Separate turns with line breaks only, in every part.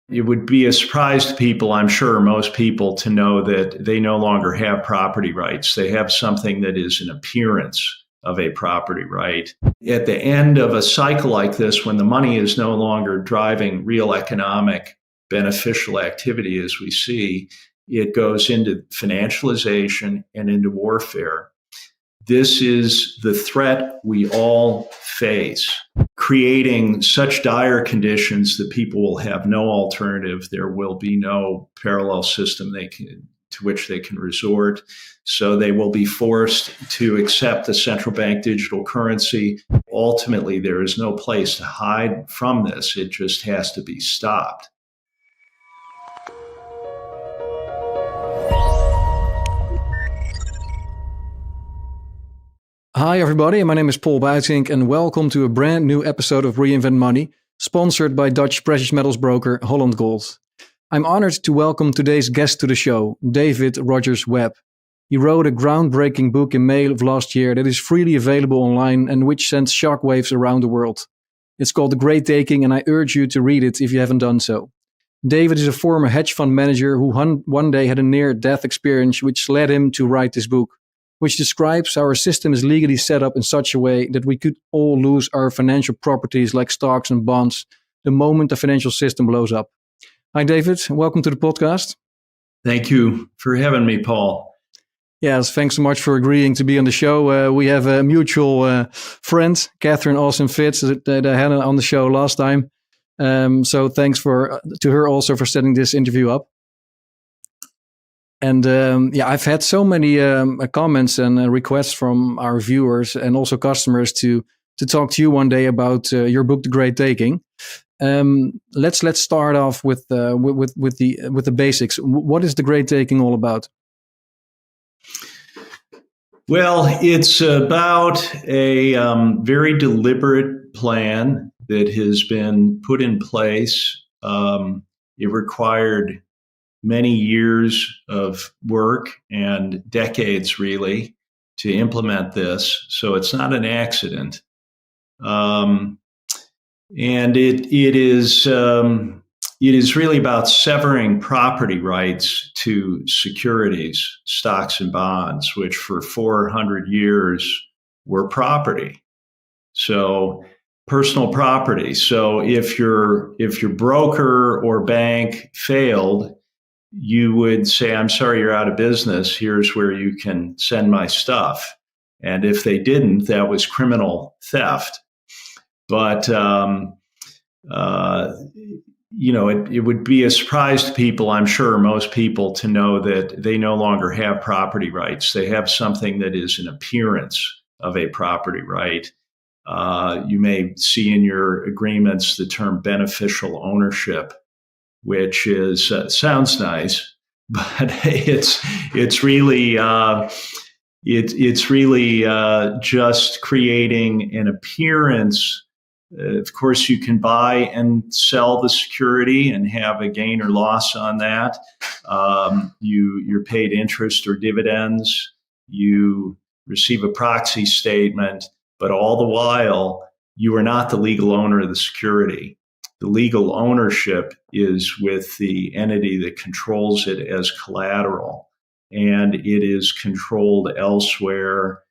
It would be a surprise to people, I'm sure, most people, to know that they no longer have property rights. They have something that is an appearance of a property right. At the end of a cycle like this, when the money is no longer driving real economic beneficial activity, as we see, it goes into financialization and into warfare. This is the threat we all face, creating such dire conditions that people will have no alternative. There will be no parallel system to which they can resort. So they will be forced to accept a central bank digital currency. Ultimately, there is no place to hide from this. It just has to be stopped.
Hi everybody, my name is Paul Buitink and welcome to a brand new episode of Reinvent Money, sponsored by Dutch precious metals broker Holland Gold. I'm honored to welcome today's guest to the show, Ντέιβ Ροτζερς. He wrote a groundbreaking book in May of last year that is freely available online and which sends shockwaves around the world. It's called The Great Taking and I urge you to read it if you haven't done so. Ντέiβ is a former hedge fund manager who one day had a near-death experience which led him to write this book, which describes how our system is legally set up in such a way that we could all lose our financial properties like stocks and bonds the moment the financial system blows up. Hi, David. Welcome to the podcast.
Thank you for having me, Paul.
Yes, thanks so much for agreeing to be on the show. We have a mutual friend, Catherine Austin Fitz, that I had on the show last time. So thanks to her also for setting this interview up. And I've had so many comments and requests from our viewers and also customers to talk to you one day about your book, The Great Taking. Let's start off with the basics. What is The Great Taking all about?
Well, it's about a very deliberate plan that has been put in place. It required many years of work and decades, really, to implement this. So it's not an accident. And it is really about severing property rights to securities, stocks and bonds, which for 400 years were property. So personal property. So if your broker or bank failed, you would say, I'm sorry, you're out of business. Here's where you can send my stuff. And if they didn't, that was criminal theft. But, it would be a surprise to people, I'm sure, most people, to know that they no longer have property rights. They have something that is an appearance of a property right. You may see in your agreements the term beneficial ownership, which is sounds nice, but it's really just creating an appearance. Of course, you can buy and sell the security and have a gain or loss on that. You're paid interest or dividends. You receive a proxy statement, but all the while, you are not the legal owner of the security. The legal ownership is with the entity that controls it as collateral, and it is controlled elsewhere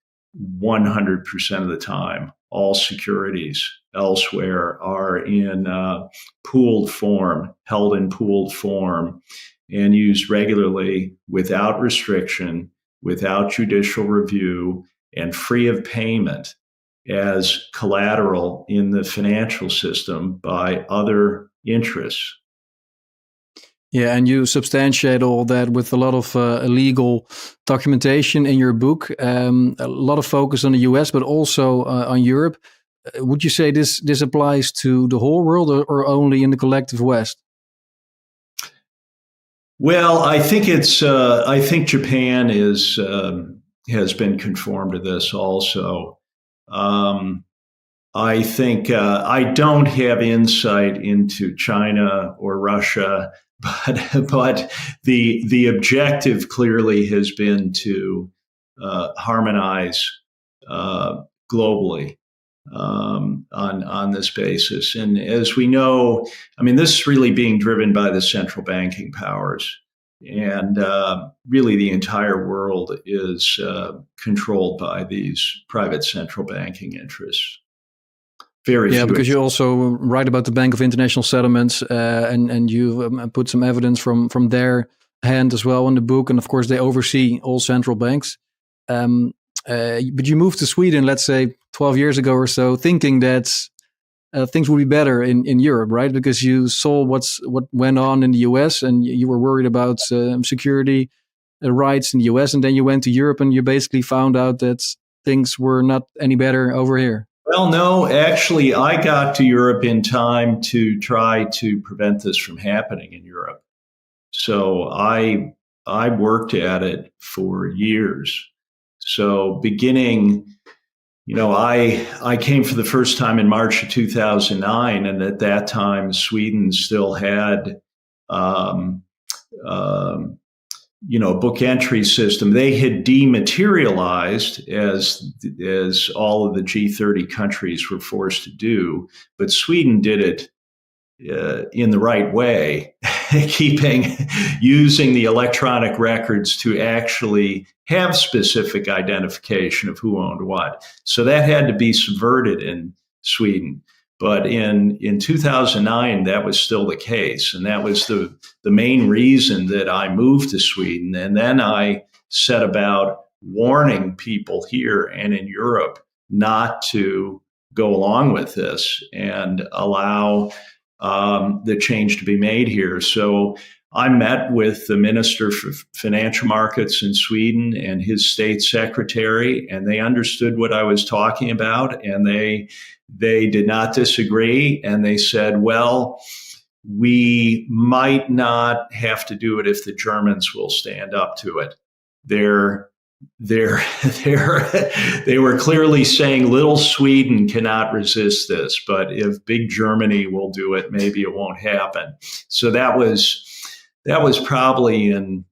100% of the time. All securities elsewhere are in pooled form, held in pooled form, and used regularly without restriction, without judicial review, and free of payment as collateral in the financial system by other interests.
Yeah, and you substantiate all that with a lot of legal documentation in your book. A lot of focus on the US, but also on Europe. Would you say this applies to the whole world or only in the collective West?
Well, I think I think Japan has been conformed to this also. I think I don't have insight into China or Russia, but the objective clearly has been to harmonize globally. on this basis. And as we know, I mean, this is really being driven by the central banking powers. And really, the entire world is controlled by these private central banking interests.
Because you also write about the Bank of International Settlements, and you put some evidence from their hand as well in the book. And of course, they oversee all central banks. But you moved to Sweden, let's say 12 years ago or so, thinking that things would be better in Europe, right? Because you saw what went on in the US, and you were worried about security rights in the US. And then you went to Europe, and you basically found out that things were not any better over here.
Well, no, actually, I got to Europe in time to try to prevent this from happening in Europe. So I worked at it for years. So beginning, I came for the first time in March of 2009, and at that time, Sweden still had, a book entry system. They had dematerialized as all of the G30 countries were forced to do, but Sweden did it in the right way, using the electronic records to actually have specific identification of who owned what. So that had to be subverted in Sweden. But in 2009, that was still the case. And that was the main reason that I moved to Sweden. And then I set about warning people here and in Europe not to go along with this and allow the change to be made here. So I met with the Minister for Financial Markets in Sweden and his state secretary, and they understood what I was talking about, and they did not disagree. And they said, well, we might not have to do it if the Germans will stand up to it. They were clearly saying little Sweden cannot resist this, but if big Germany will do it, maybe it won't happen. So that was probably in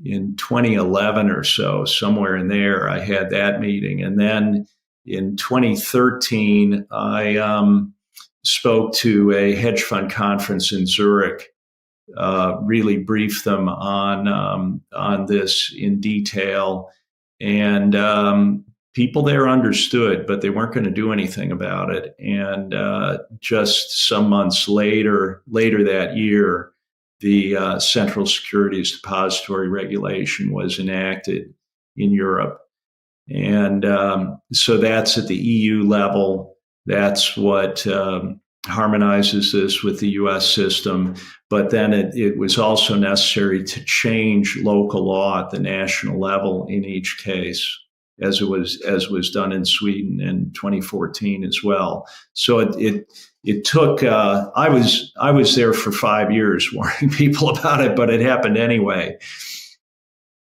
2011 or so, somewhere in there, I had that meeting. And then in 2013, I spoke to a hedge fund conference in Zurich, really briefed them on this in detail. And people there understood, but they weren't going to do anything about it. And just some months later that year, the Central Securities Depository Regulation was enacted in Europe. And so that's at the EU level. That's what harmonizes this with the US system. But then it was also necessary to change local law at the national level in each case, as was done in Sweden in 2014 as well. So it took, I was there for 5 years warning people about it, but it happened anyway.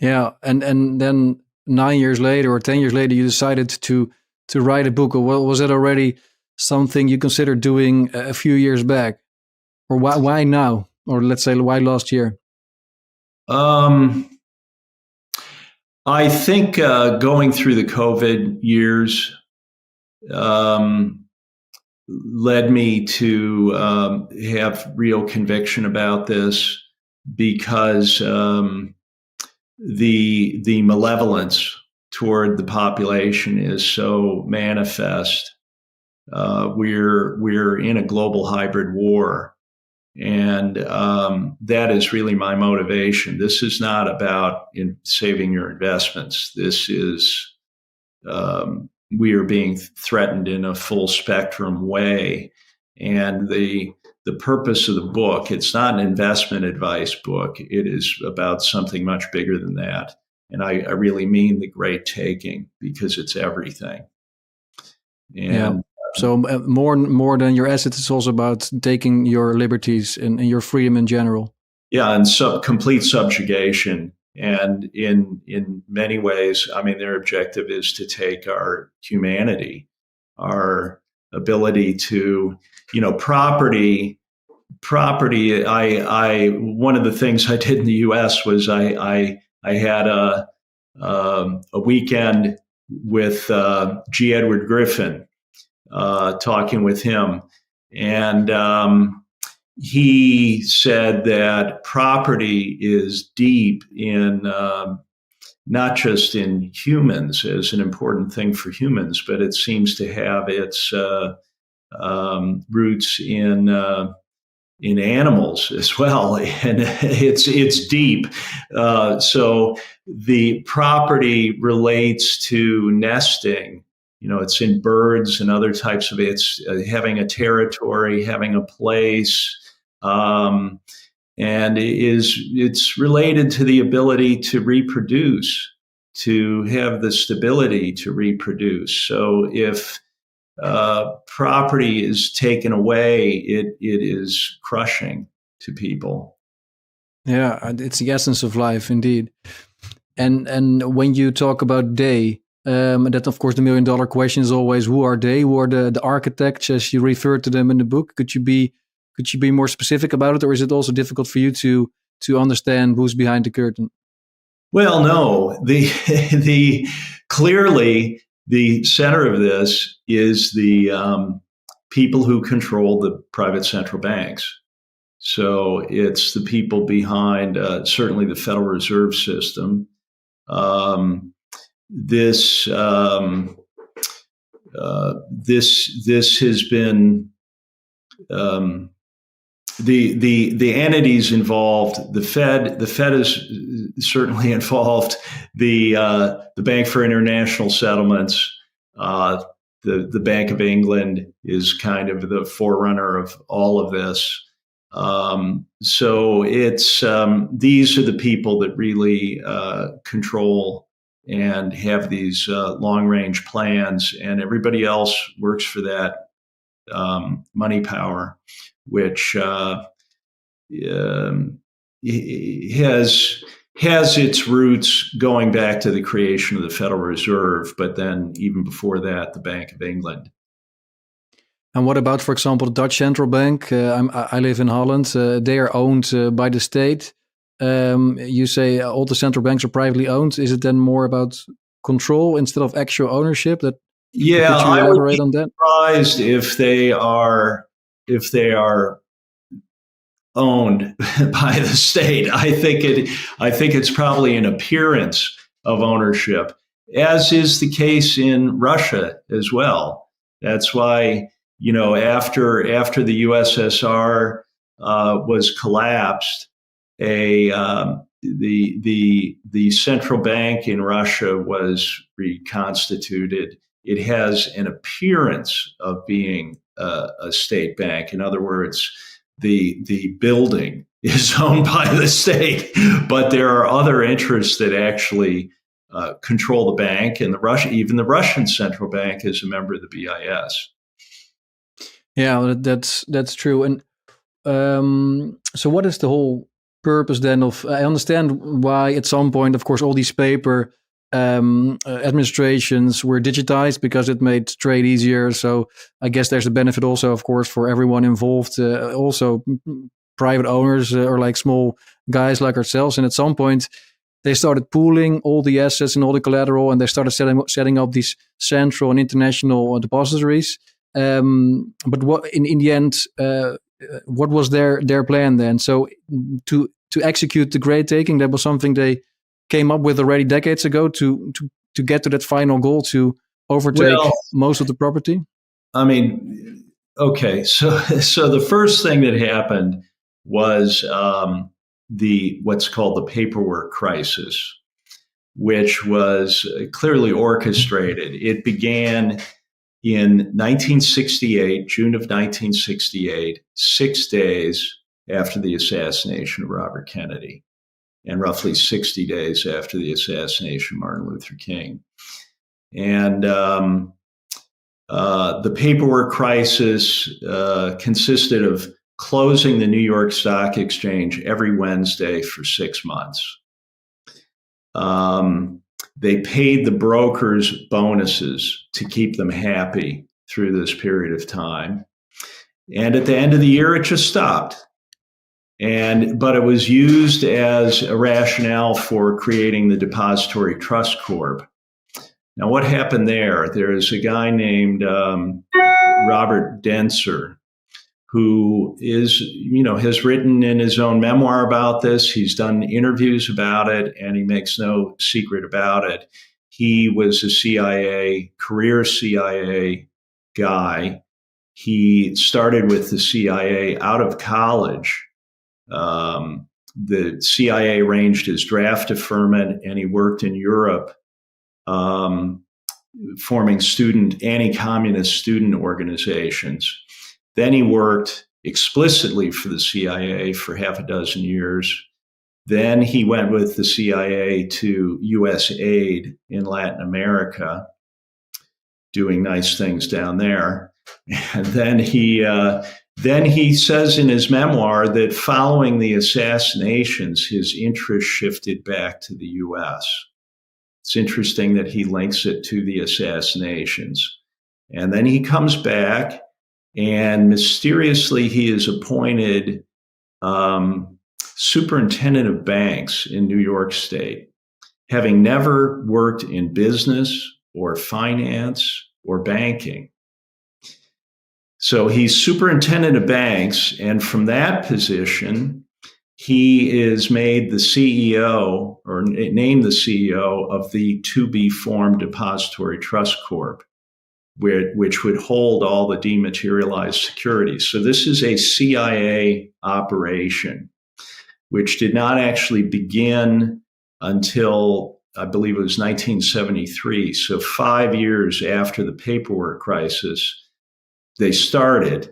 Yeah. And then 9 years later or 10 years later, you decided to write a book. Or was it already something you considered doing a few years back? Or why now? Or let's say, why last year?
I think going through the COVID years led me to have real conviction about this, because the malevolence toward the population is so manifest. We're in a global hybrid war. And that is really my motivation. This is not about saving your investments. This is, we are being threatened in a full spectrum way. And the purpose of the book, it's not an investment advice book. It is about something much bigger than that. And I really mean the great taking, because it's everything. And
yeah. So more than your assets, it's also about taking your liberties and your freedom in general.
Yeah, and complete subjugation. And in many ways, I mean, their objective is to take our humanity, our ability to, property. I one of the things I did in the U.S. was I had a weekend with G. Edward Griffin, talking with him. And he said that property is deep in not just in humans as an important thing for humans, but it seems to have its roots in animals as well, and it's deep. So the property relates to nesting. It's in birds and other types of it's having a territory, having a place, and it's related to the ability to reproduce, to have the stability to reproduce. So if property is taken away, it is crushing to people.
Yeah, it's the essence of life, indeed. And when you talk about they, that of course the $1 million question is always, who are they? Who are the architects, as you refer to them in the book? Could you be more specific about it, or is it also difficult for you to understand who's behind the curtain?
Well, no. The clearly the center of this is the people who control the private central banks. So it's the people behind certainly the Federal Reserve System. This has been the entities involved. The Fed is certainly involved. The Bank for International Settlements, the Bank of England is kind of the forerunner of all of this. So it's these are the people that really control and have these long-range plans, and everybody else works for that money power, which has its roots going back to the creation of the Federal Reserve, but then even before that, the Bank of England.
And what about, for example, the Dutch Central Bank? I live in Holland. They are owned by the state. You say all the central banks are privately owned. Is it then more about control instead of actual ownership? Could you elaborate on that?
Surprised if they are owned by the state. I think it's probably an appearance of ownership, as is the case in Russia as well. That's why, after the USSR was collapsed, the central bank in Russia was reconstituted. It has an appearance of being a state bank. In other words, the building is owned by the state, but there are other interests that actually control the bank, and even the Russian central bank is a member of the BIS.
Yeah, that's true. And so, what is the whole purpose then of? I understand why at some point, of course, all these paper administrations were digitized because it made trade easier. So I guess there's a benefit also, of course, for everyone involved, also private owners or like small guys like ourselves. And at some point, they started pooling all the assets and all the collateral, and they started setting up these central and international depositories. But what in the end, what was their plan then? So to execute the great taking, that was something they came up with already decades ago to get to that final goal to overtake most of the property?
I mean, okay, so the first thing that happened was what's called the paperwork crisis, which was clearly orchestrated. It began in 1968, June of 1968, 6 days after the assassination of Robert Kennedy, and roughly 60 days after the assassination of Martin Luther King. And the paperwork crisis consisted of closing the New York Stock Exchange every Wednesday for 6 months. They paid the brokers bonuses to keep them happy through this period of time. And at the end of the year, it just stopped. But it was used as a rationale for creating the Depository Trust Corp. Now, what happened there? There's a guy named Robert Denser, who is, has written in his own memoir about this. He's done interviews about it, and he makes no secret about it. He was a career CIA guy. He started with the CIA out of college. The CIA arranged his draft deferment, and he worked in Europe, forming anti-communist student organizations. Then he worked explicitly for the CIA for half a dozen years. Then he went with the CIA to U.S. aid in Latin America, doing nice things down there. And then he says in his memoir that following the assassinations, his interest shifted back to the U.S. It's interesting that he links it to the assassinations. And then he comes back, and mysteriously he is appointed superintendent of banks in New York State, having never worked in business or finance or banking. So he's superintendent of banks, and from that position, he is made the CEO, or named the CEO of the to-be-formed Depository Trust Corp, which would hold all the dematerialized securities. So this is a CIA operation, which did not actually begin until, I believe it was 1973. So 5 years after the paperwork crisis, they started.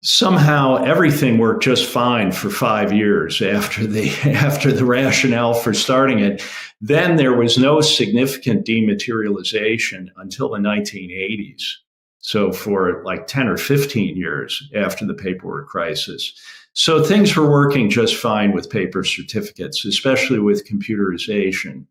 Somehow everything worked just fine for 5 years after the rationale for starting it. Then there was no significant dematerialization until the 1980s. So for like 10 or 15 years after the paperwork crisis. So things were working just fine with paper certificates, especially with computerization.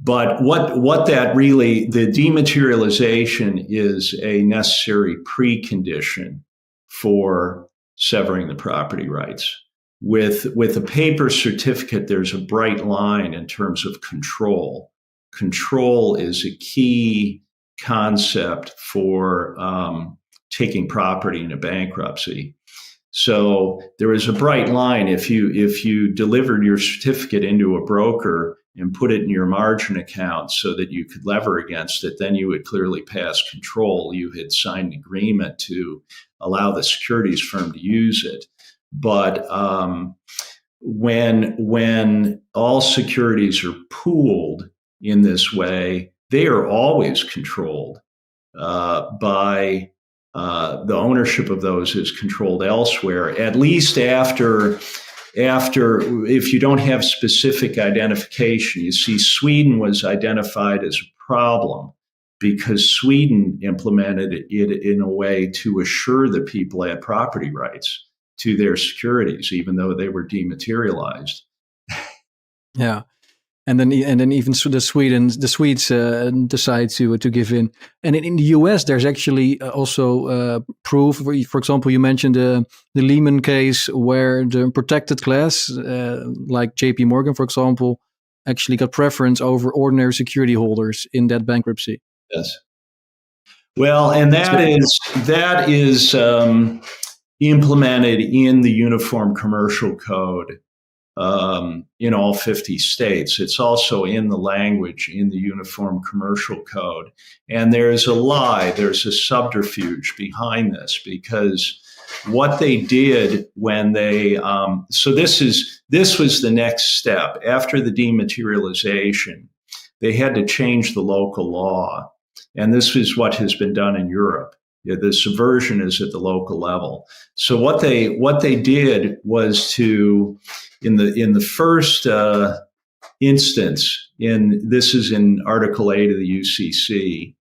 But what that really, the dematerialization is a necessary precondition for severing the property rights. With a paper certificate, there's a bright line in terms of control. Control is a key concept for taking property into bankruptcy. So there is a bright line. If you delivered your certificate into a broker and put it in your margin account so that you could lever against it, then you would clearly pass control. You had signed an agreement to allow the securities firm to use it. But when all securities are pooled in this way, they are always controlled by the ownership of those is controlled elsewhere, at least after if you don't have specific identification. You see, Sweden was identified as a problem because Sweden implemented it in a way to assure that people had property rights to their securities, even though they were dematerialized.
Yeah. And then even the Swedes decide to give in. And in the US, there's actually also proof. For example, you mentioned the Lehman case, where the protected class, like J.P. Morgan, for example, actually got preference over ordinary security holders in that bankruptcy.
Yes. Well, and that is implemented in the Uniform Commercial Code. In all 50 states. It's also in the language in the Uniform Commercial Code. And there's a lie, there's a subterfuge behind this, because what they did when they, so this was the next step. After the dematerialization, they had to change the local law. And this is what has been done in Europe. The subversion is at the local level. So what they did was to, in the first instance, this is in Article 8 of the UCC,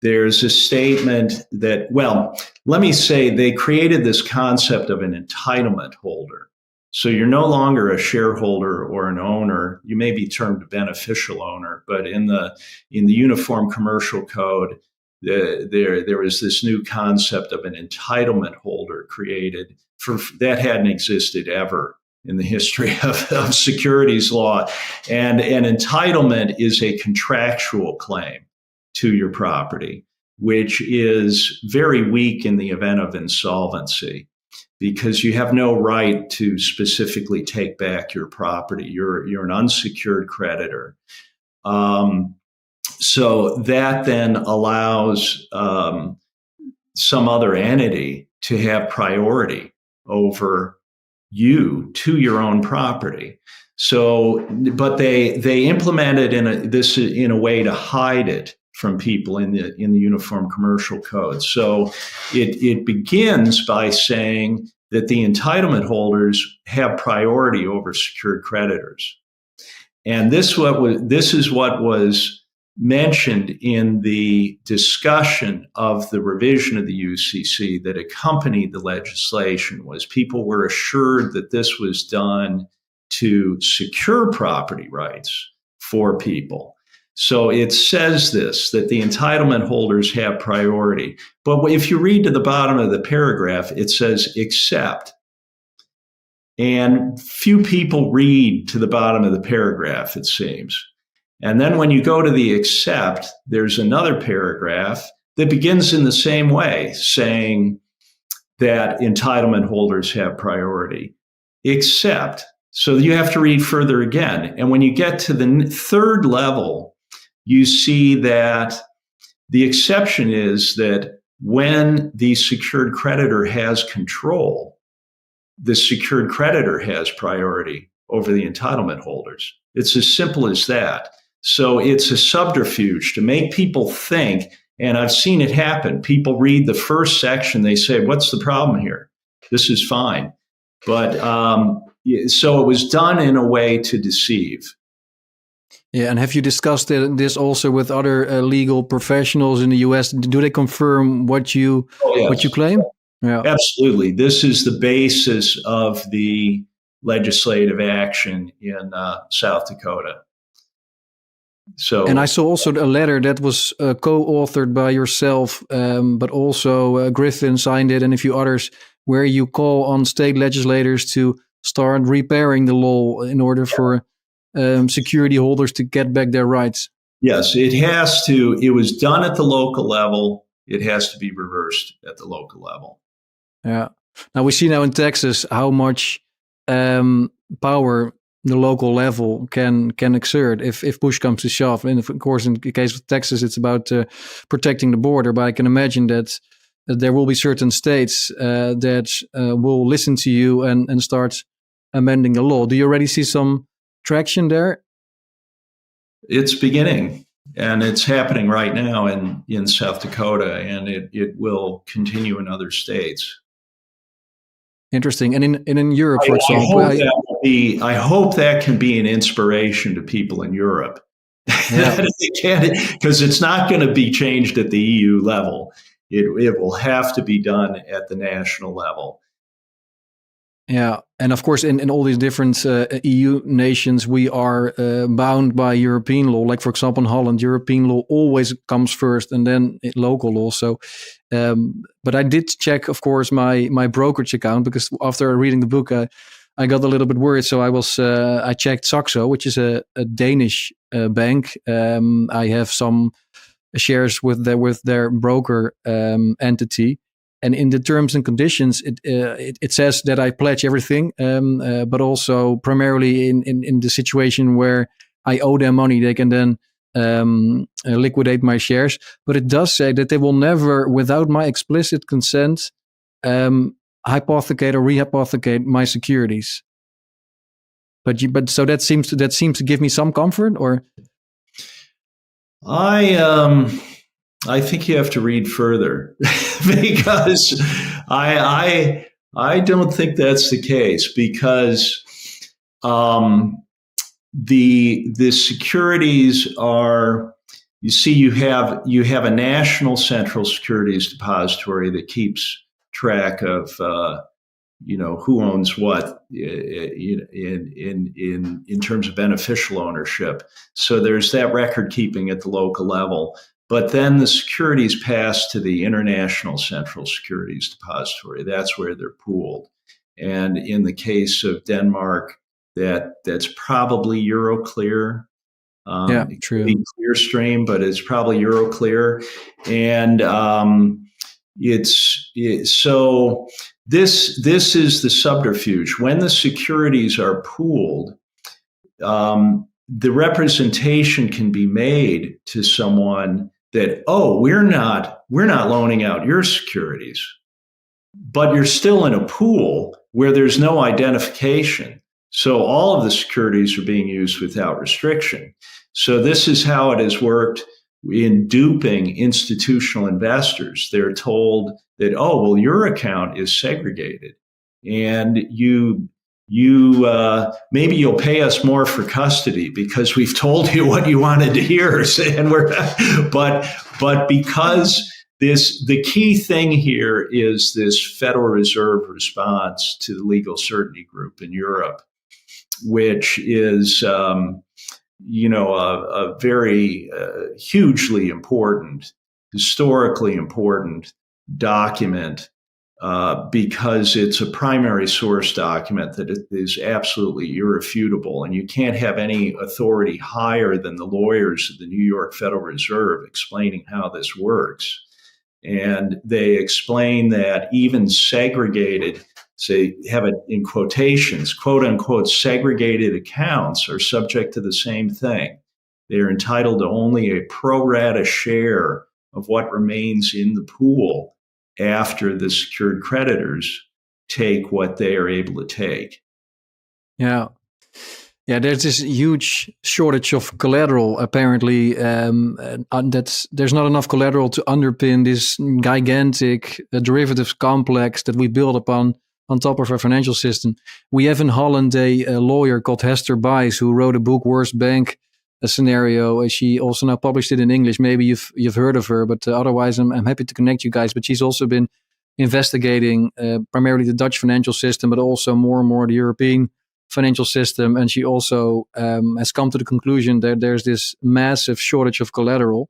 there's a statement that, well, let me say they created this concept of an entitlement holder. So you're no longer a shareholder or an owner. You may be termed a beneficial owner, but in the Uniform Commercial Code, there was this new concept of an entitlement holder created that hadn't existed ever in the history of securities law. And an entitlement is a contractual claim to your property, which is very weak in the event of insolvency, because you have no right to specifically take back your property. You're an unsecured creditor. So that then allows some other entity to have priority over you to your own property. So, but they implemented this in a way to hide it from people in the Uniform Commercial Code. So it begins by saying that the entitlement holders have priority over secured creditors. And this is what was mentioned in the discussion of the revision of the UCC that accompanied the legislation. Was people were assured that this was done to secure property rights for people. So it says this, that the entitlement holders have priority. But if you read to the bottom of the paragraph, it says except. And few people read to the bottom of the paragraph, it seems. And then when you go to the except, there's another paragraph that begins in the same way, saying that entitlement holders have priority, except. So you have to read further again. And when you get to the third level, you see that the exception is that when the secured creditor has control, the secured creditor has priority over the entitlement holders. It's as simple as that. So it's a subterfuge to make people think, and I've seen it happen. People read the first section, they say, what's the problem here? This is fine. But so it was done in a way to deceive.
Yeah, and have you discussed this also with other legal professionals in the US? Do they confirm what you claim? Yeah,
absolutely. This is the basis of the legislative action in South Dakota. So,
and I saw also a letter that was co-authored by yourself, but also Griffin signed it, and a few others, where you call on state legislators to start repairing the law in order for security holders to get back their rights.
Yes, it has to. It was done at the local level. It has to be reversed at the local level.
Yeah. Now we see now in Texas how much power the local level can exert if push comes to shove. And of course, in the case of Texas, it's about protecting the border. But I can imagine that there will be certain states that will listen to you and start amending the law. Do you already see some traction there?
It's beginning, and it's happening right now in South Dakota, and it will continue in other states.
Interesting. And in Europe, for example,
I hope that can be an inspiration to people in Europe.
Yeah.
Because it's not going to be changed at the EU level. It will have to be done at the national level.
Yeah, and of course, in all these different EU nations, we are bound by European law. Like, for example, in Holland, European law always comes first and then local law. So, but I did check, of course, my brokerage account, because after reading the book, I got a little bit worried. So I checked Saxo, which is a Danish bank. I have some shares with their broker entity. And in the terms and conditions, it says that I pledge everything, but also primarily in the situation where I owe them money, they can then liquidate my shares. But it does say that they will never, without my explicit consent, hypothecate or rehypothecate my securities. But so that seems to give me some comfort, or
I think you have to read further because I don't think that's the case, because the securities are, you see, you have a national central securities depository that keeps track of who owns what in terms of beneficial ownership. So there's that record keeping at the local level. But then the securities pass to the International Central Securities Depository. That's where they're pooled. And in the case of Denmark, that's probably Euroclear.
Yeah, true.
Clearstream, but it's probably Euroclear. And so this is the subterfuge. When the securities are pooled, the representation can be made to someone that, oh, we're not loaning out your securities, but you're still in a pool where there's no identification. So all of the securities are being used without restriction. So this is how it has worked in duping institutional investors. They're told that, oh, well, your account is segregated, and you maybe you'll pay us more for custody because we've told you what you wanted to hear. But because the key thing here is this Federal Reserve response to the legal certainty group in Europe, which is a very hugely important, historically important document, because it's a primary source document that is absolutely irrefutable, and you can't have any authority higher than the lawyers of the New York Federal Reserve explaining how this works. And they explain that even segregated, say, have it in quotations, quote unquote, segregated accounts are subject to the same thing. They're entitled to only a pro rata share of what remains in the pool after the secured creditors take what they are able to take.
Yeah. Yeah, there's this huge shortage of collateral, apparently. There's not enough collateral to underpin this gigantic derivatives complex that we build upon on top of our financial system. We have in Holland a lawyer called Hester Bice who wrote a book, Worst Bank Scenario. She also now published it in English. Maybe you've heard of her, but otherwise I'm happy to connect you guys. But she's also been investigating primarily the Dutch financial system, but also more and more the European financial system. And she also has come to the conclusion that there's this massive shortage of collateral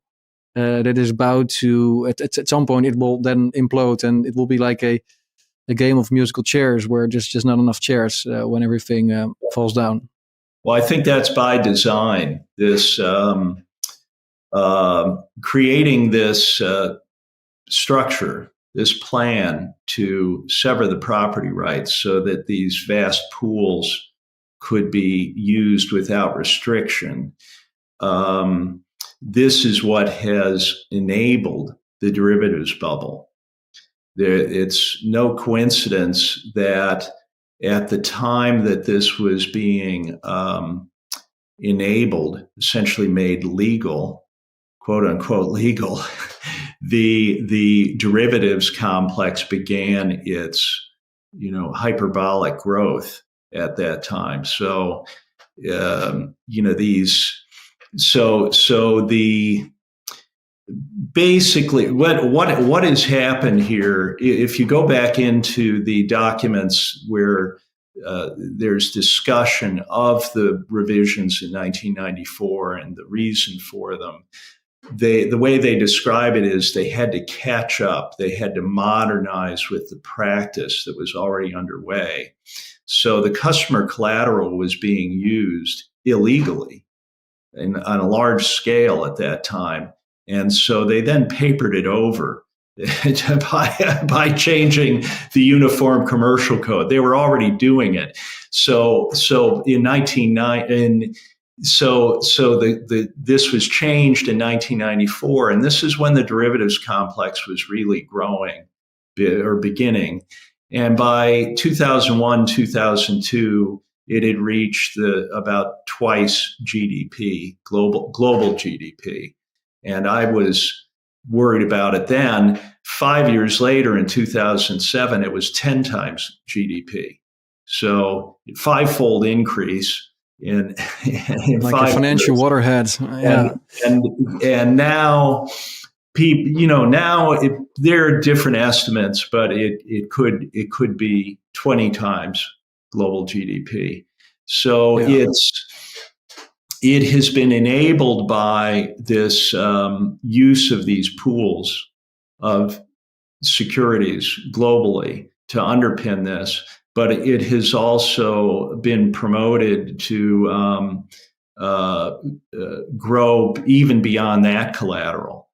that is about to, at some point, it will then implode, and it will be like a game of musical chairs where there's just not enough chairs when everything falls down.
Well, I think that's by design. This creating this structure, this plan to sever the property rights so that these vast pools could be used without restriction. This is what has enabled the derivatives bubble. It's no coincidence that at the time that this was being enabled, essentially made legal, quote unquote legal, the derivatives complex began its hyperbolic growth at that time. So basically what has happened here, if you go back into the documents where there's discussion of the revisions in 1994 and the reason for them, the way they describe it is they had to catch up, they had to modernize with the practice that was already underway. So the customer collateral was being used illegally on a large scale at that time. And so they then papered it over by changing the Uniform Commercial Code. They were already doing it. So in 1990, this was changed in 1994, and this is when the derivatives complex was really growing or beginning. And by 2001, 2002, it had reached about twice GDP, global GDP. And I was worried about it then. 5 years later, in 2007, it was 10 times GDP. So fivefold increase in
like 5 a financial years. Waterhead. Yeah.
And now people, there are different estimates, but it could be 20 times global GDP. So it has been enabled by this use of these pools of securities globally to underpin this, but it has also been promoted to grow even beyond that collateral.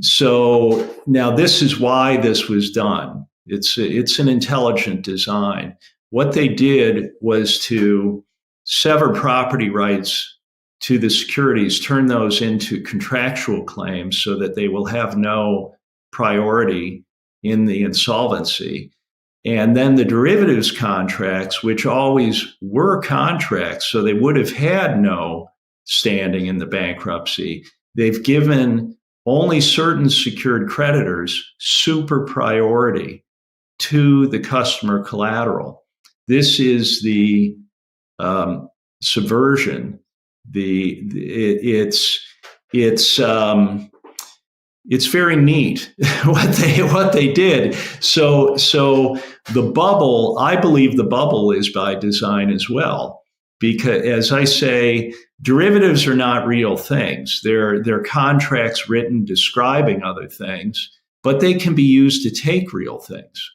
So now this is why this was done. It's an intelligent design. What they did was to sever property rights to the securities, turn those into contractual claims so that they will have no priority in the insolvency. And then the derivatives contracts, which always were contracts, so they would have had no standing in the bankruptcy, they've given only certain secured creditors super priority to the customer collateral. This is the subversion. It's very neat what they did. So the bubble, I believe the bubble is by design as well, because as I say, derivatives are not real things. They're contracts written describing other things, but they can be used to take real things.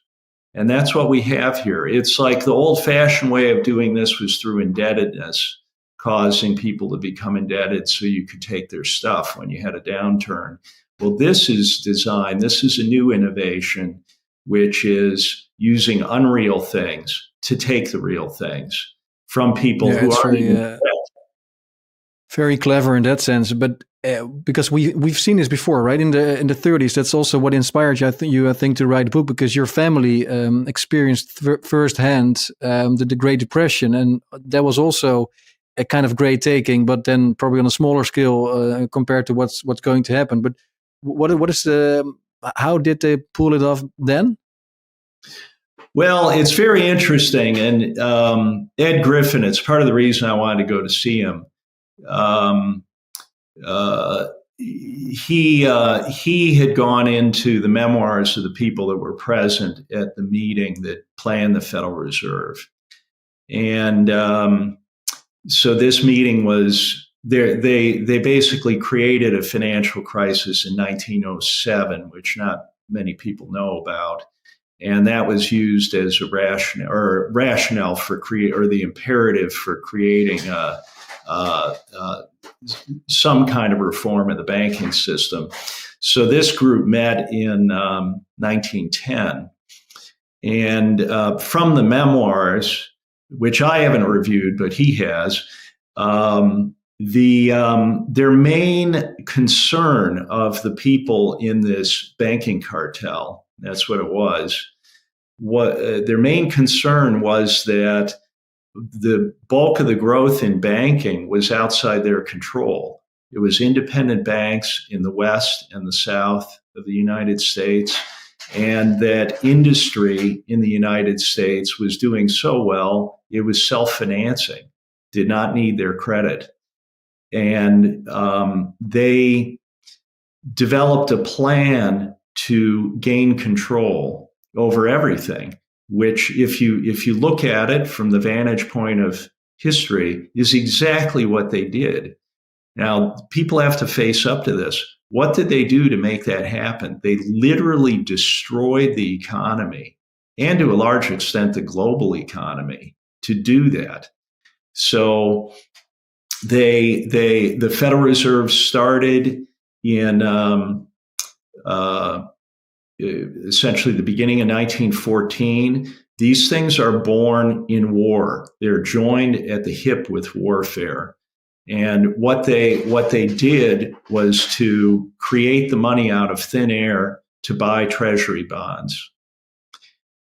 And that's what we have here. It's like the old-fashioned way of doing this was through indebtedness, causing people to become indebted so you could take their stuff when you had a downturn. Well, this is design. This is a new innovation, which is using unreal things to take the real things from people who are
very clever in that sense. But because we've seen this before, right? In the 30s, that's also what inspired you, I think, to write a book, because your family experienced firsthand the Great Depression, and that was also a kind of great taking, but then probably on a smaller scale compared to what's going to happen. But what is how did they pull it off then?
Well, it's very interesting, and Ed Griffin, it's part of the reason I wanted to go to see him. He had gone into the memoirs of the people that were present at the meeting that planned the Federal Reserve. And so this meeting was there. They basically created a financial crisis in 1907, which not many people know about. And that was used as a rationale for the imperative for creating some kind of reform of the banking system. So this group met in 1910, and from the memoirs, which I haven't reviewed, but he has, their main concern of the people in this banking cartel, that's what it was, their main concern was that the bulk of the growth in banking was outside their control. It was independent banks in the West and the South of the United States, and that industry in the United States was doing so well, it was self-financing, did not need their credit. And they developed a plan to gain control over everything, which if you look at it from the vantage point of history, is exactly what they did. Now, people have to face up to this. What did they do to make that happen? They literally destroyed the economy, and to a large extent, the global economy, to do that. So the Federal Reserve started in essentially the beginning of 1914. These things are born in war. They're joined at the hip with warfare. And what they did was to create the money out of thin air to buy treasury bonds.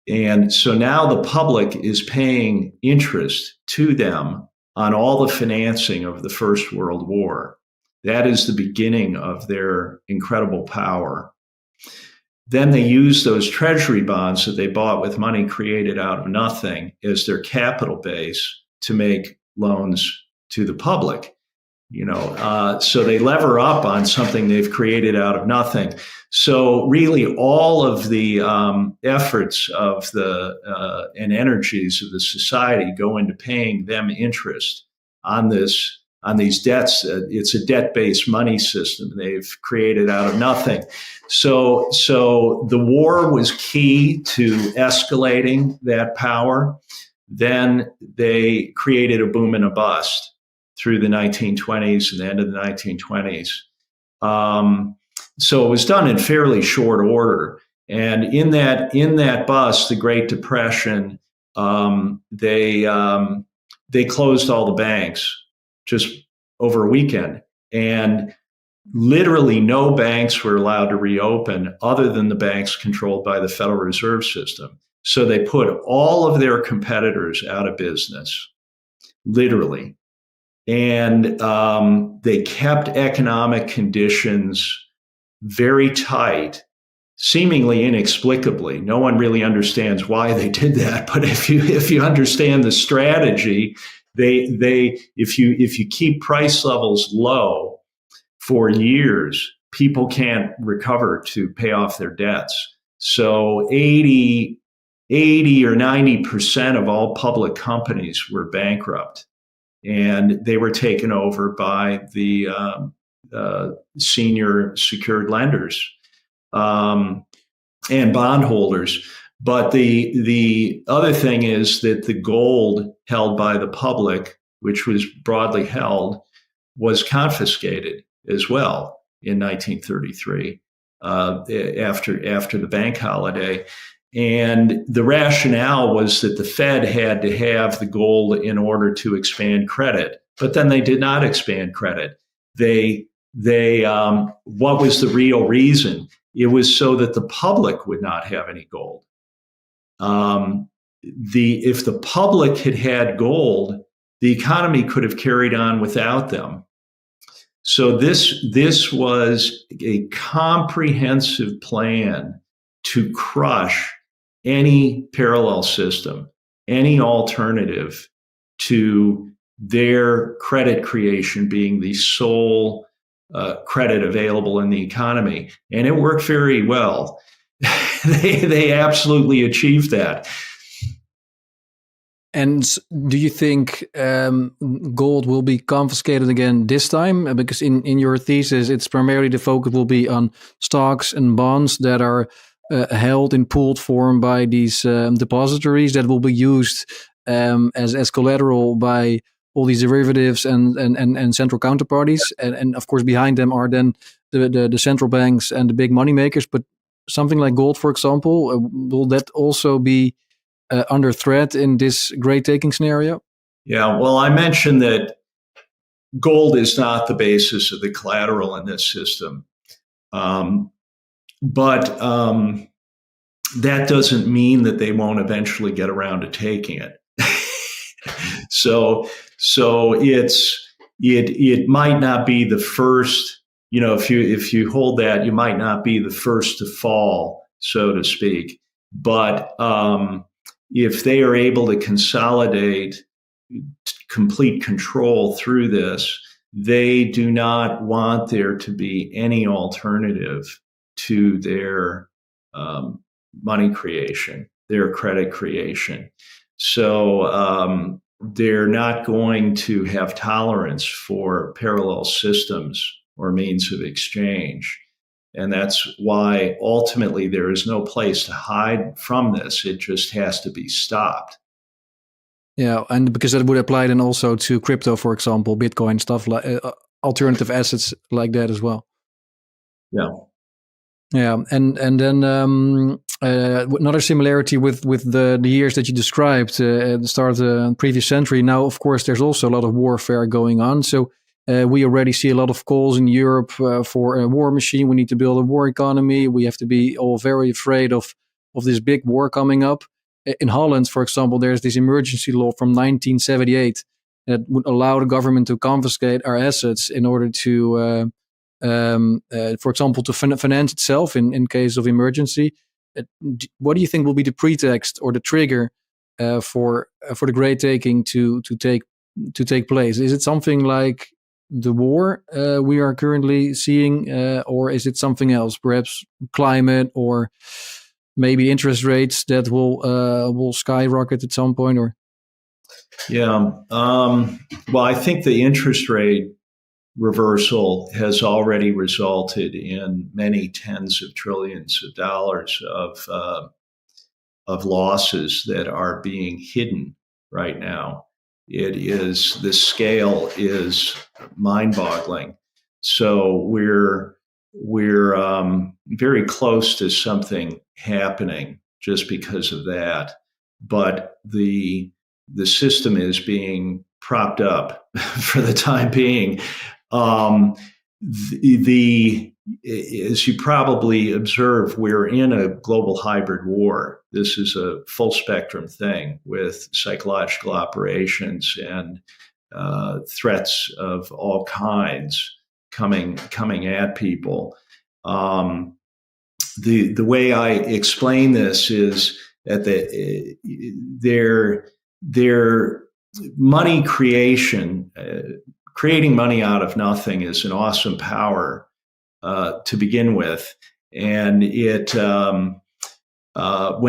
And so now the public is paying interest to them on all the financing of the First World War. That is the beginning of their incredible power. Then they use those treasury bonds that they bought with money created out of nothing as their capital base to make loans to the public. So they lever up on something they've created out of nothing. So really, all of the efforts of and energies of the society go into paying them interest on these debts. It's a debt-based money system they've created out of nothing. So the war was key to escalating that power. Then they created a boom and a bust through the 1920s and the end of the 1920s. So it was done in fairly short order. And in that bust, the Great Depression, they closed all the banks just over a weekend. And literally no banks were allowed to reopen other than the banks controlled by the Federal Reserve System. So they put all of their competitors out of business, literally. And they kept economic conditions very tight, seemingly inexplicably. No one really understands why they did that. But if you understand the strategy, if you keep price levels low for years, people can't recover to pay off their debts. So 80 or 90% of all public companies were bankrupt, and they were taken over by the senior secured lenders and bondholders. But the other thing is that the gold held by the public, which was broadly held, was confiscated as well in 1933 after the bank holiday. And the rationale was that the Fed had to have the gold in order to expand credit, but then they did not expand credit. What was the real reason? It was so that the public would not have any gold. If the public had had gold, the economy could have carried on without them. So this was a comprehensive plan to crush any parallel system, any alternative to their credit creation being the sole credit available in the economy. And it worked very well. They absolutely achieved that.
And do you think gold will be confiscated again this time? Because in your thesis, it's primarily the focus will be on stocks and bonds that are held in pooled form by these depositories that will be used as collateral by all these derivatives and central counterparties. And of course, behind them are then the central banks and the big money makers. But something like gold, for example, will that also be under threat in this great taking scenario?
Yeah, well, I mentioned that gold is not the basis of the collateral in this system. But that doesn't mean that they won't eventually get around to taking it. So it might not be the first, if you hold that, you might not be the first to fall, so to speak. But if they are able to consolidate complete control through this, they do not want there to be any alternative to their money creation, their credit creation. So they're not going to have tolerance for parallel systems or means of exchange. And that's why ultimately there is no place to hide from this. It just has to be stopped.
Yeah, and because that would apply then also to crypto, for example, Bitcoin, stuff like alternative assets like that as well.
Yeah.
Yeah, and then another similarity with the years that you described at the start of the previous century. Now, of course, there's also a lot of warfare going on. So we already see a lot of calls in Europe for a war machine. We need to build a war economy. We have to be all very afraid of this big war coming up. In Holland, for example, there's this emergency law from 1978 that would allow the government to confiscate our assets in order to for example, to finance itself in case of emergency. What do you think will be the pretext or the trigger for the great taking to take place? Is it something like the war we are currently seeing, or is it something else? Perhaps climate, or maybe interest rates that will skyrocket at some point? Or
yeah, well, I think the interest rate reversal has already resulted in many tens of trillions of dollars of losses that are being hidden right now. The scale is mind-boggling. So we're very close to something happening just because of that. But the system is being propped up for the time being. As you probably observe, we're in a global hybrid war. This is a full spectrum thing with psychological operations and threats of all kinds coming at people. The way I explain this is that their money creation, creating money out of nothing, is an awesome power to begin with, and when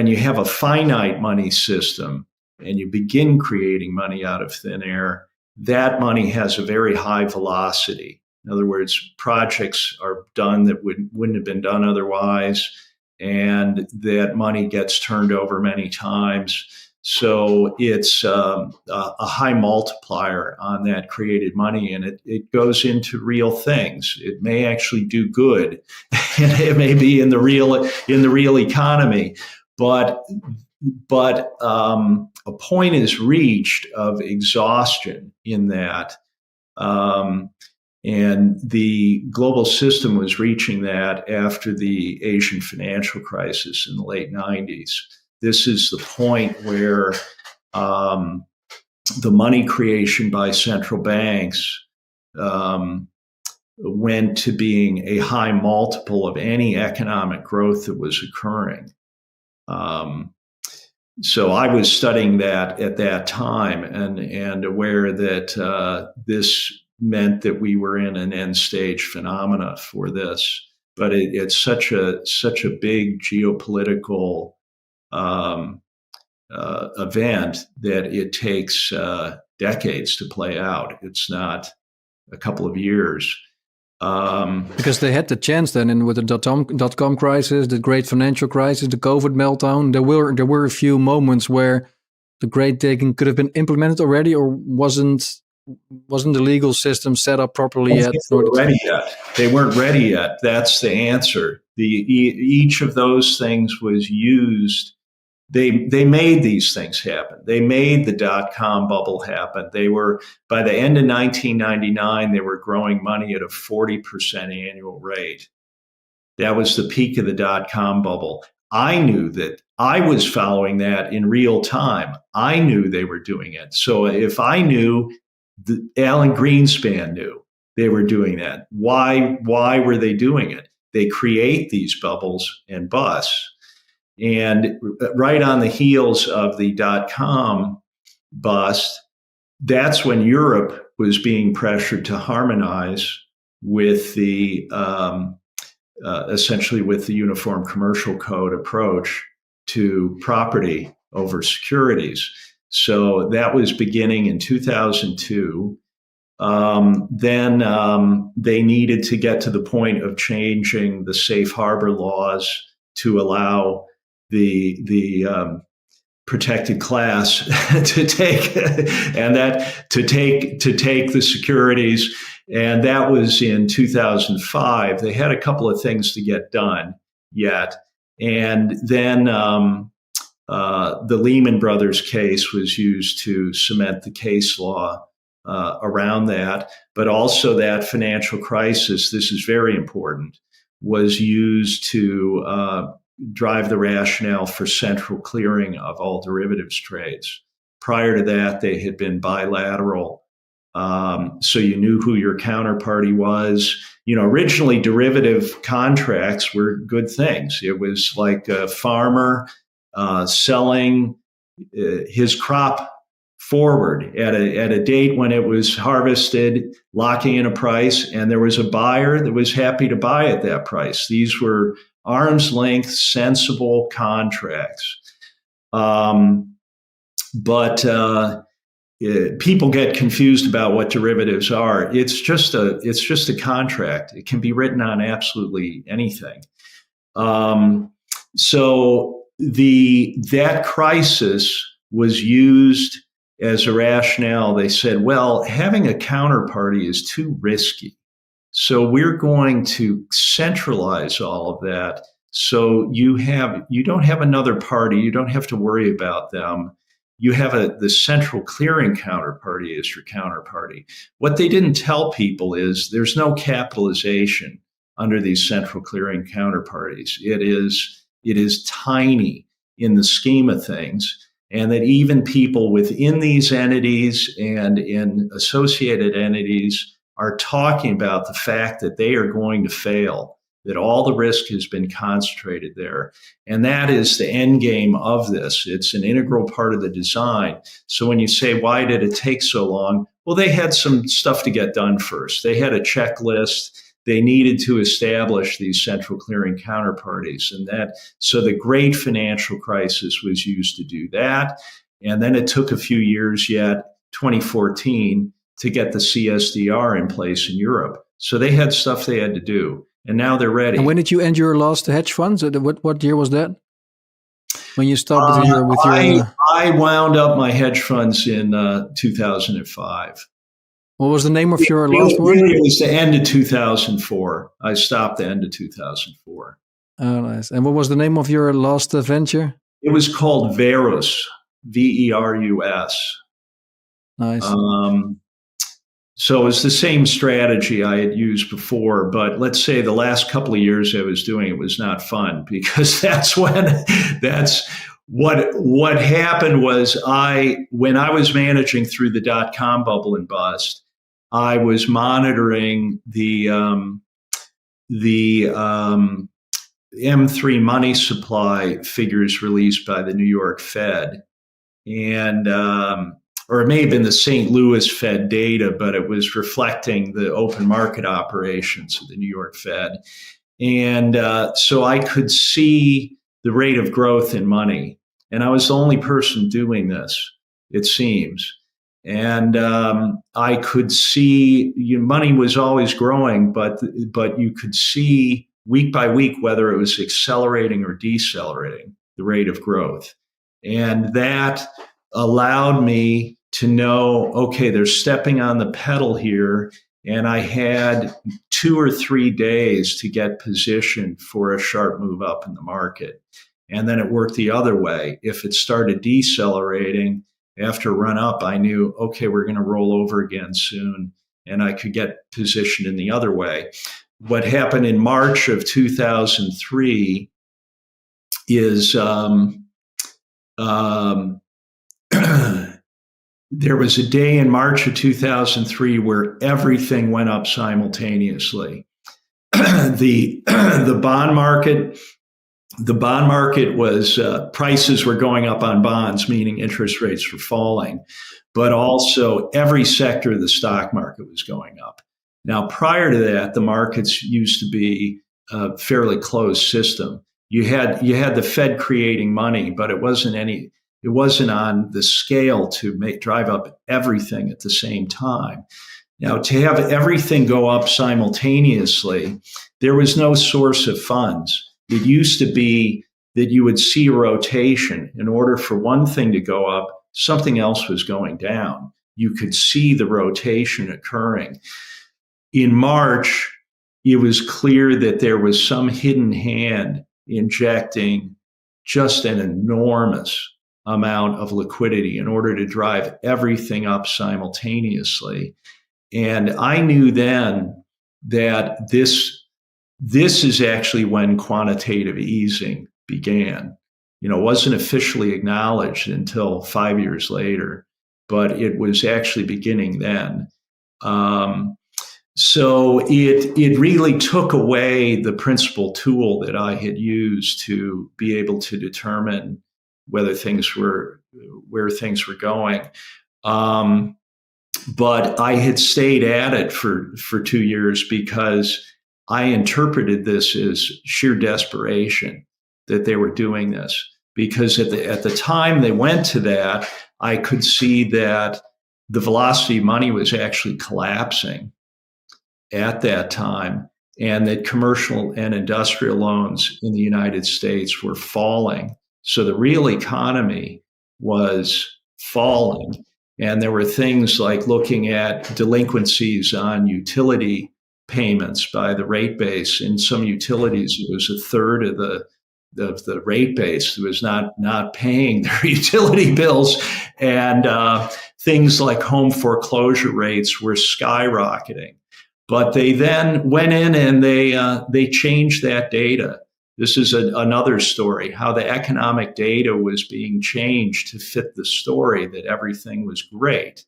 you have a finite money system and you begin creating money out of thin air, that money has a very high velocity. In other words, projects are done that wouldn't have been done otherwise, and that money gets turned over many times. So it's a high multiplier on that created money, and it goes into real things. It may actually do good, and it may be in the real economy, but a point is reached of exhaustion in that. And the global system was reaching that after the Asian financial crisis in the late 90s. This is the point where the money creation by central banks went to being a high multiple of any economic growth that was occurring. So I was studying that at that time and aware that this meant that we were in an end stage phenomena for this. But it's such a big geopolitical event that it takes decades to play out. It's not a couple of years.
Because they had the chance then, and with the dot-com crisis, the great financial crisis, the COVID meltdown, there were a few moments where the Great Taking could have been implemented already, or wasn't the legal system set up properly yet?
They weren't ready yet. That's the answer. Each of those things was used. They made these things happen. They made the dot-com bubble happen. They were, by the end of 1999, they were growing money at a 40% annual rate. That was the peak of the dot-com bubble. I knew that. I was following that in real time. I knew they were doing it. So if I knew, Alan Greenspan knew they were doing that. Why were they doing it? They create these bubbles and bust. And right on the heels of the dot-com bust, that's when Europe was being pressured to harmonize with the essentially with the Uniform Commercial Code approach to property over securities. So that was beginning in 2002. Then they needed to get to the point of changing the safe harbor laws to allow the protected class to take the securities, and that was in 2005. They had a couple of things to get done yet, and then the Lehman Brothers case was used to cement the case law around that, but also that financial crisis, this is very important, was used to drive the rationale for central clearing of all derivatives trades. Prior to that, they had been bilateral. So you knew who your counterparty was. Originally derivative contracts were good things. It was like a farmer selling his crop forward at a date when it was harvested, locking in a price, and there was a buyer that was happy to buy at that price. These were arm's length, sensible contracts. But people get confused about what derivatives are. It's just a contract. It can be written on absolutely anything. So that crisis was used as a rationale, they said, well, having a counterparty is too risky. So we're going to centralize all of that. So you don't have another party. You don't have to worry about them. You have the central clearing counterparty as your counterparty. What they didn't tell people is there's no capitalization under these central clearing counterparties. It is tiny in the scheme of things, and that even people within these entities and in associated entities are talking about the fact that they are going to fail, that all the risk has been concentrated there. And that is the end game of this. It's an integral part of the design. So when you say, why did it take so long? Well, they had some stuff to get done first. They had a checklist. They needed to establish these central clearing counterparties. So the great financial crisis was used to do that. And then it took a few years yet, 2014, to get the CSDR in place in Europe. So they had stuff they had to do. And now they're ready.
And when did you end your last hedge funds? What year was that? When you stopped with your
I wound up my hedge funds in 2005.
What was the name of your last one?
It was the end of 2004. I stopped the end of 2004.
Oh, nice. And what was the name of your last venture?
It was called Verus, VERUS.
Nice.
So it was the same strategy I had used before, but let's say the last couple of years I was doing it was not fun, because what happened was when I was managing through the dot-com bubble and bust, I was monitoring the M3 money supply figures released by the New York Fed, and or it may have been the St. Louis Fed data, but it was reflecting the open market operations of the New York Fed. And so I could see the rate of growth in money. And I was the only person doing this, it seems. And I could see money was always growing, but you could see week by week whether it was accelerating or decelerating, the rate of growth. And that allowed me to know, okay, they're stepping on the pedal here. And I had 2 or 3 days to get positioned for a sharp move up in the market. And then it worked the other way. If it started decelerating after run up, I knew, okay, we're going to roll over again soon. And I could get positioned in the other way. What happened in March of 2003 is there was a day in March of 2003 where everything went up simultaneously. The bond market was prices were going up on bonds, meaning interest rates were falling, but also every sector of the stock market was going up. Now, prior to that, the markets used to be a fairly closed system. You had the Fed creating money, but it wasn't on the scale to drive up everything at the same time. Now, to have everything go up simultaneously, there was no source of funds. It used to be that you would see a rotation. In order for one thing to go up, something else was going down. You could see the rotation occurring. In March, it was clear that there was some hidden hand injecting just an enormous amount of liquidity in order to drive everything up simultaneously. And I knew then that this is actually when quantitative easing began. It wasn't officially acknowledged until 5 years later, but it was actually beginning then. So it really took away the principal tool that I had used to be able to determine where things were going. But I had stayed at it for 2 years because I interpreted this as sheer desperation that they were doing this. Because at the time they went to that, I could see that the velocity of money was actually collapsing at that time, and that commercial and industrial loans in the United States were falling. So the real economy was falling, And there were things like looking at delinquencies on utility payments by the rate base. In some utilities, it was a third of the rate base that was not paying their utility bills. And things like home foreclosure rates were skyrocketing. But they then went in and they changed that data. This is another story, how the economic data was being changed to fit the story that everything was great.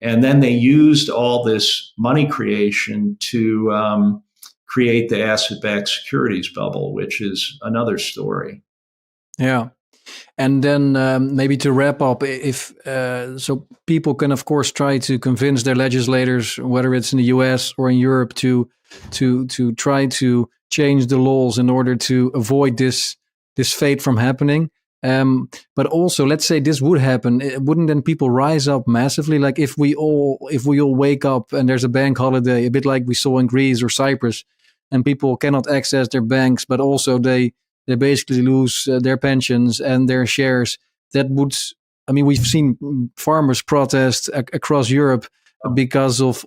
And then they used all this money creation to create the asset-backed securities bubble, which is another story.
Yeah. And then maybe to wrap up, if so people can, of course, try to convince their legislators, whether it's in the US or in Europe, to try to change the laws in order to avoid this fate from happening. But also, let's say this would happen, wouldn't then people rise up massively? Like if we all wake up and there's a bank holiday, a bit like we saw in Greece or Cyprus, and people cannot access their banks, but also they basically lose their pensions and their shares. That would, I mean, we've seen farmers protest across Europe because of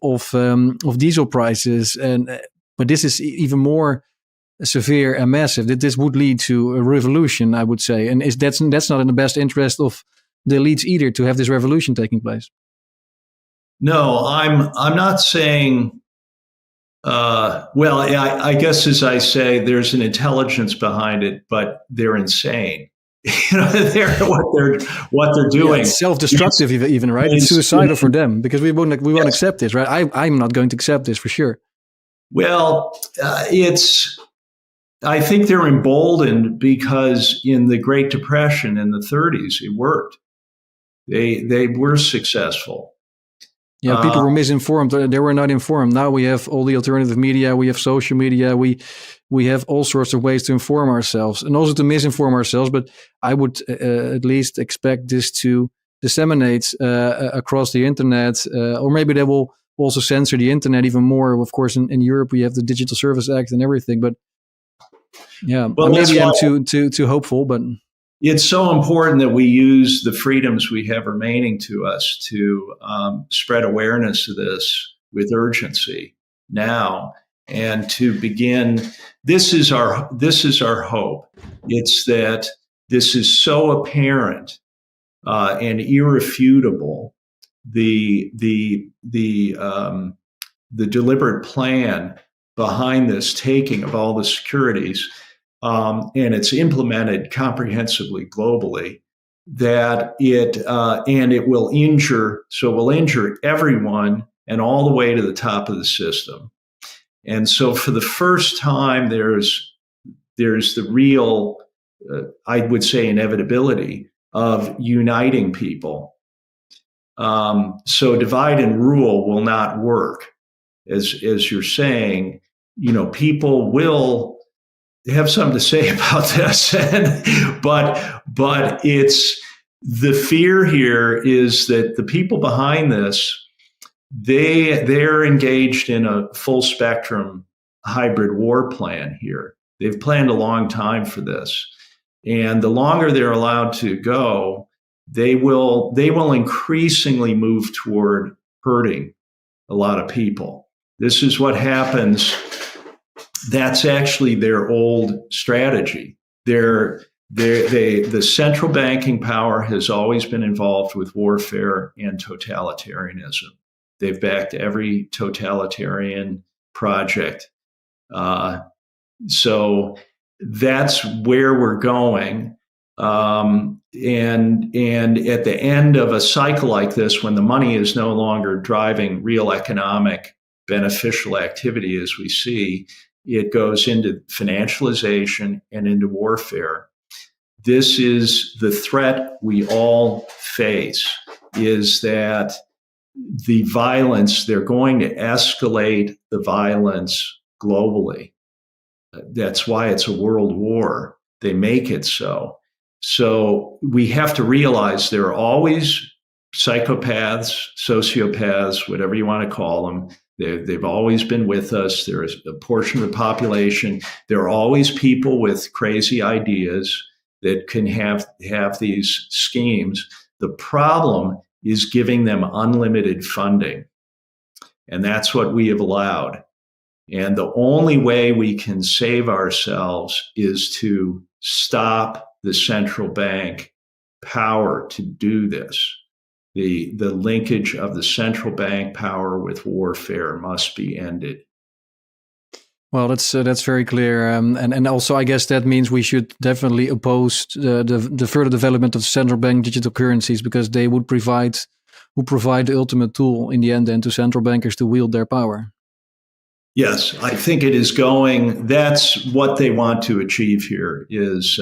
diesel prices, but this is even more severe and massive. That this would lead to a revolution, I would say, and that's not in the best interest of the elites either to have this revolution taking place.
No, I'm not saying. Well, I guess as I say, there's an intelligence behind it, but they're insane. They're what they're doing.
Yeah, it's self-destructive, even, right? It's suicidal for them because we won't accept this, right? I'm not going to accept this for sure.
Well, I think they're emboldened because in the Great Depression in the 30s, it worked. They were successful.
Yeah, people were misinformed. They were not informed. Now we have all the alternative media. We have social media. We have all sorts of ways to inform ourselves and also to misinform ourselves. But I would at least expect this to disseminate across the internet, or maybe they will also censor the internet even more. Of course, in Europe we have the Digital Service Act and everything. But yeah, well, maybe I'm too hopeful, but.
It's so important that we use the freedoms we have remaining to us to spread awareness of this with urgency now, and to begin. This is our hope. It's that this is so apparent and irrefutable. The deliberate plan behind this taking of all the securities. And it's implemented comprehensively globally, that it will injure everyone and all the way to the top of the system. And so for the first time, there's the real, I would say, inevitability of uniting people. So divide and rule will not work, as you're saying. People will have something to say about this, but it's the fear here is that the people behind this, they're engaged in a full spectrum hybrid war plan here. They've planned a long time for this, and the longer they're allowed to go, they will increasingly move toward hurting a lot of people. This is what happens. That's actually their old strategy. The central banking power has always been involved with warfare and totalitarianism. They've backed every totalitarian project. So that's where we're going. And at the end of a cycle like this, when the money is no longer driving real economic beneficial activity, as we see, it goes into financialization and into warfare. This is the threat we all face, is that the violence, they're going to escalate the violence globally. That's why it's a world war. They make it so. So we have to realize there are always psychopaths, sociopaths, whatever you want to call them. They've always been with us. There is a portion of the population. There are always people with crazy ideas that can have these schemes. The problem is giving them unlimited funding. And that's what we have allowed. And the only way we can save ourselves is to stop the central bank power to do this. The linkage of the central bank power with warfare must be ended.
Well, that's very clear, and also I guess that means we should definitely oppose the further development of central bank digital currencies, because they would provide the ultimate tool in the end then to central bankers to wield their power.
Yes, I think it is going. That's what they want to achieve here, is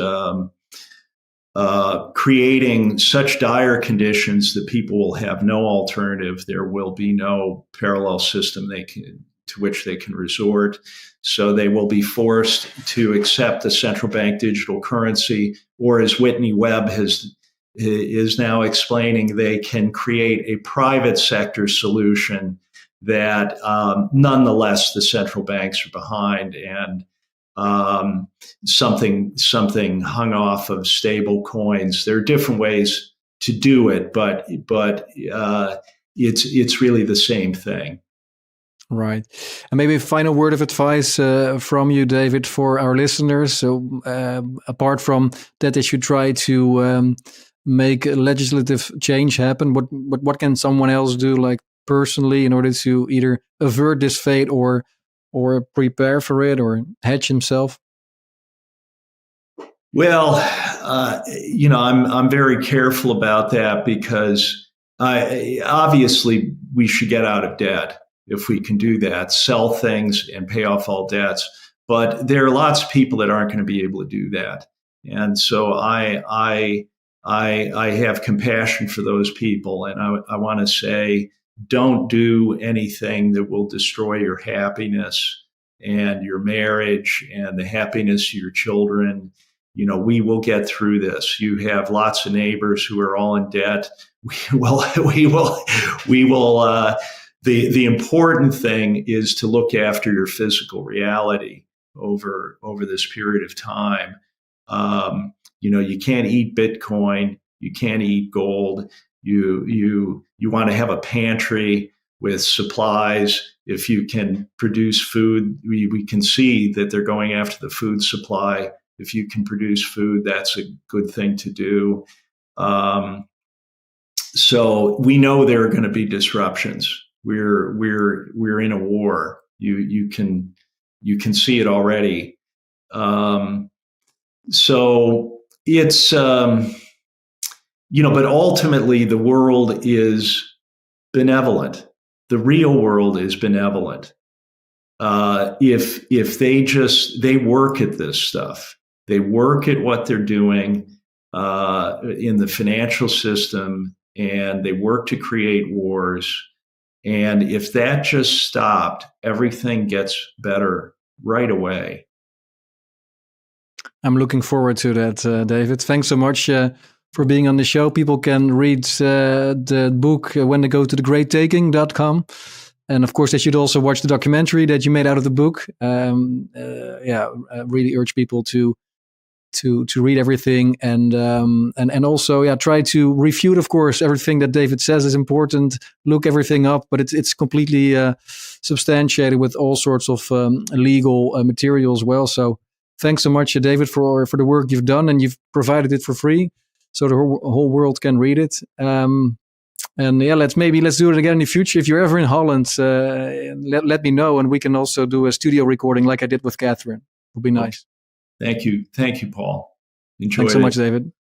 creating such dire conditions that people will have no alternative. There will be no parallel system to which they can resort. So they will be forced to accept the central bank digital currency, or as Whitney Webb is now explaining, they can create a private sector solution that nonetheless the central banks are behind, and something hung off of stable coins. There are different ways to do it, but it's really the same thing.
Right. And maybe a final word of advice from you, David, for our listeners. So apart from that they should try to make a legislative change happen, what can someone else do, like personally, in order to either avert this fate or prepare for it or hedge himself?
Well, I'm very careful about that, because obviously we should get out of debt if we can do that, sell things and pay off all debts. But there are lots of people that aren't going to be able to do that, and so I have compassion for those people, and I want to say, don't do anything that will destroy your happiness and your marriage and the happiness of your children. We will get through this. You have lots of neighbors who are all in debt. We will. The important thing is to look after your physical reality over this period of time. You can't eat Bitcoin. You can't eat gold. You want to have a pantry with supplies. If you can produce food, we can see that they're going after the food supply. If you can produce food, that's a good thing to do. So we know there are going to be disruptions. We're in a war. You can see it already. So it's but ultimately the world is benevolent. The real world is benevolent. If they work at this stuff, they work at what they're doing in the financial system, and they work to create wars. And if that just stopped, everything gets better right away.
I'm looking forward to that, David. Thanks so much for being on the show. People can read the book when they go to thegreattaking.com. And of course, they should also watch the documentary that you made out of the book. I really urge people to read everything and also try to refute, of course, everything that David says is important. Look everything up, but it's completely substantiated with all sorts of legal material as well. So thanks so much, David, for the work you've done, and you've provided it for free, so the whole world can read it. Let's do it again in the future. If you're ever in Holland, let me know, and we can also do a studio recording like I did with Catherine. It would be nice.
Thank you, Paul. Enjoyed
Thanks so much, David.